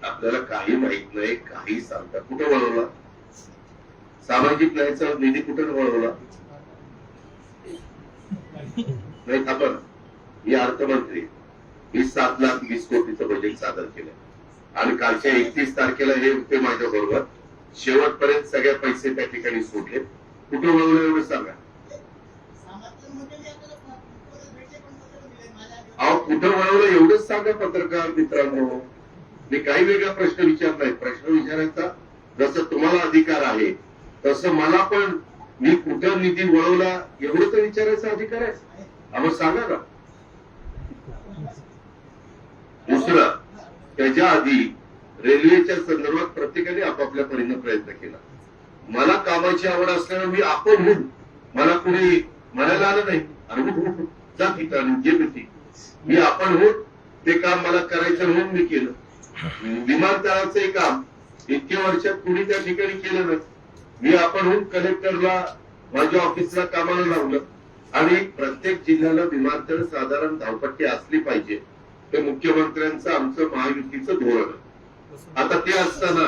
आपल्याला काही माहित नाही, काही सांगता. कुठं वळवला सामाजिक न्यायाचा निधी? कुठं वळवला? नाही आपण मी अर्थमंत्री, मी 7,20,00,000 कोटीचं बजेट सादर केलं आणि कालच्या 31 तारखेला हे होते माझ्या बरोबर. शेवटपर्यंत सगळे पैसे त्या ठिकाणी सोडले. कुठं वळवलं एवढं सांगा. अहो कुठं वळवलं एवढंच सांगा पत्रकार मित्रांनो. मी काही वेगळा प्रश्न विचारलाय. प्रश्न विचारायचा जसं तुम्हाला अधिकार आहे तसं मला पण मी कुठं निधी वळवला एवढं तर विचारायचा अधिकार आहे. आम्हाला सांगा ना. दुसरं, त्याच्या आधी रेल्वेच्या संदर्भात प्रत्येकाने आपापल्या परीने प्रयत्न केला. मला कामाची आवड असल्यानं मी आपण होऊन मला कुणी म्हणायला आलं नाही अरे जा ठिकाणी जे होती मी आपण होऊन ते काम मला करायचं म्हणून मी केलं. विमानतळाचं काम इतक्या वर्षात कुणी त्या ठिकाणी केलं नाही. मी आपण होऊन कलेक्टरला माझ्या ऑफिसला कामाला लावलं आणि प्रत्येक जिल्ह्याला विमानतळ साधारण धावपट्टी असली पाहिजे. ते मुख्यमंत्र्यांचं आमचं महायुतीचं धोरण. आता ते असताना